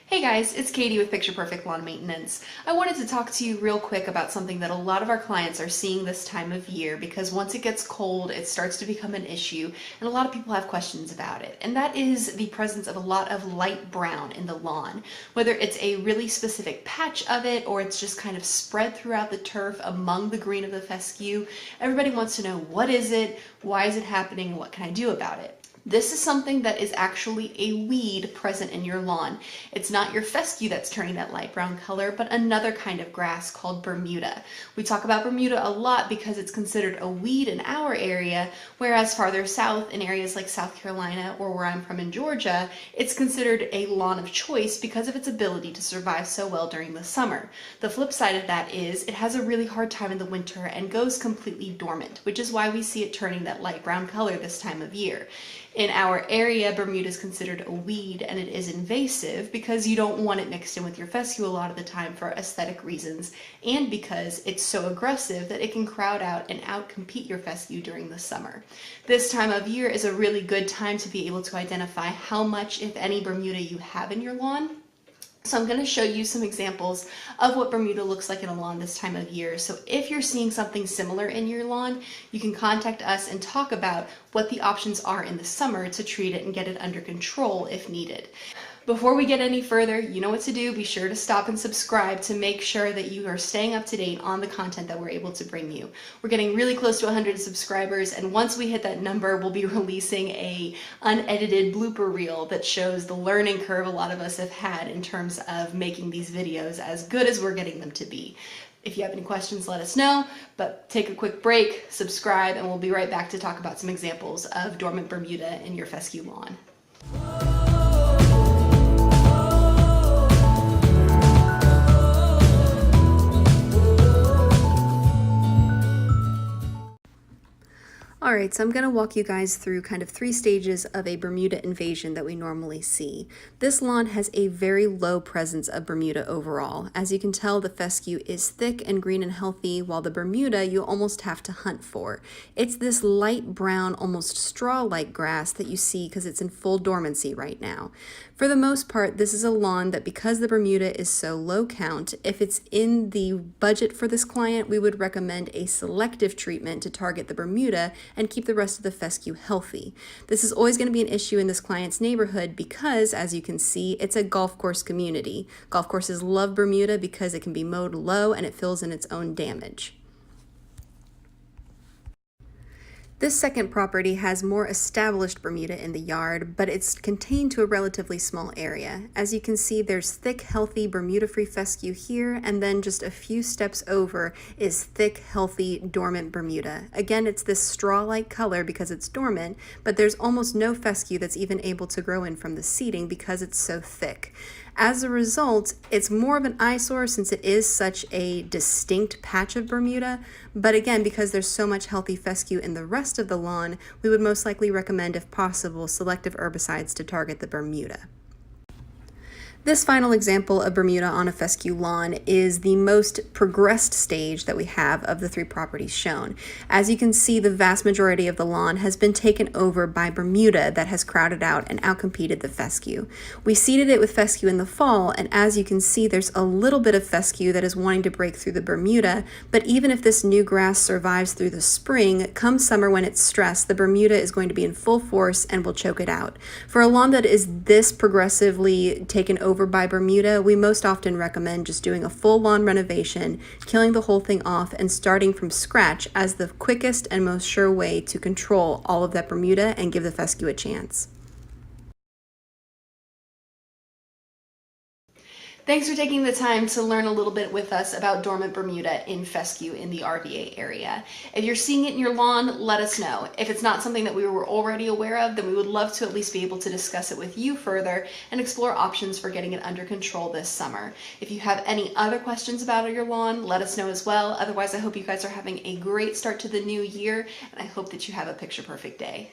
Hey guys, it's Katie with Picture Perfect Lawn Maintenance. I wanted to talk to you real quick about something that a lot of our clients are seeing this time of year because once it gets cold, it starts to become an issue and a lot of people have questions about it. And that is the presence of a lot of light brown in the lawn. Whether it's a really specific patch of it or it's just kind of spread throughout the turf among the green of the fescue, everybody wants to know what is it, why is it happening, what can I do about it? This is something that is actually a weed present in your lawn. It's not your fescue that's turning that light brown color, but another kind of grass called Bermuda. We talk about Bermuda a lot because it's considered a weed in our area, whereas farther south in areas like South Carolina or where I'm from in Georgia, it's considered a lawn of choice because of its ability to survive so well during the summer. The flip side of that is it has a really hard time in the winter and goes completely dormant, which is why we see it turning that light brown color this time of year. In our area, Bermuda is considered a weed and it is invasive because you don't want it mixed in with your fescue a lot of the time for aesthetic reasons and because it's so aggressive that it can crowd out and outcompete your fescue during the summer. This time of year is a really good time to be able to identify how much, if any, Bermuda you have in your lawn. So I'm going to show you some examples of what Bermuda looks like in a lawn this time of year. So if you're seeing something similar in your lawn, you can contact us and talk about what the options are in the summer to treat it and get it under control if needed. Before we get any further, you know what to do. Be sure to stop and subscribe to make sure that you are staying up to date on the content that we're able to bring you. We're getting really close to 100 subscribers, and once we hit that number, we'll be releasing a unedited blooper reel that shows the learning curve a lot of us have had in terms of making these videos as good as we're getting them to be. If you have any questions, let us know, but take a quick break, subscribe, and we'll be right back to talk about some examples of Dormant Bermuda in your fescue lawn. Alright, so I'm going to walk you guys through kind of 3 stages of a Bermuda invasion that we normally see. This lawn has a very low presence of Bermuda overall. As you can tell, the fescue is thick and green and healthy, while the Bermuda you almost have to hunt for. It's this light brown, almost straw-like grass that you see because it's in full dormancy right now. For the most part, this is a lawn that, because the Bermuda is so low count, if it's in the budget for this client, we would recommend a selective treatment to target the Bermuda and keep the rest of the fescue healthy. This is always going to be an issue in this client's neighborhood because, as you can see, it's a golf course community. Golf courses love Bermuda because it can be mowed low and it fills in its own damage. This second property has more established Bermuda in the yard, but it's contained to a relatively small area. As you can see, there's thick, healthy Bermuda-free fescue here, and then just a few steps over is thick, healthy, dormant Bermuda. Again, it's this straw-like color because it's dormant, but there's almost no fescue that's even able to grow in from the seeding because it's so thick. As a result, it's more of an eyesore since it is such a distinct patch of Bermuda, but again, because there's so much healthy fescue in the rest of the lawn, we would most likely recommend, if possible, selective herbicides to target the Bermuda. This final example of Bermuda on a fescue lawn is the most progressed stage that we have of the 3 properties shown. As you can see, the vast majority of the lawn has been taken over by Bermuda that has crowded out and outcompeted the fescue. We seeded it with fescue in the fall, and as you can see, there's a little bit of fescue that is wanting to break through the Bermuda, but even if this new grass survives through the spring, come summer when it's stressed, the Bermuda is going to be in full force and will choke it out. For a lawn that is this progressively taken over by Bermuda, we most often recommend just doing a full lawn renovation, killing the whole thing off, and starting from scratch as the quickest and most sure way to control all of that Bermuda and give the fescue a chance. Thanks for taking the time to learn a little bit with us about Dormant Bermuda in fescue in the RVA area. If you're seeing it in your lawn, let us know. If it's not something that we were already aware of, then we would love to at least be able to discuss it with you further and explore options for getting it under control this summer. If you have any other questions about your lawn, let us know as well. Otherwise, I hope you guys are having a great start to the new year, and I hope that you have a picture perfect day.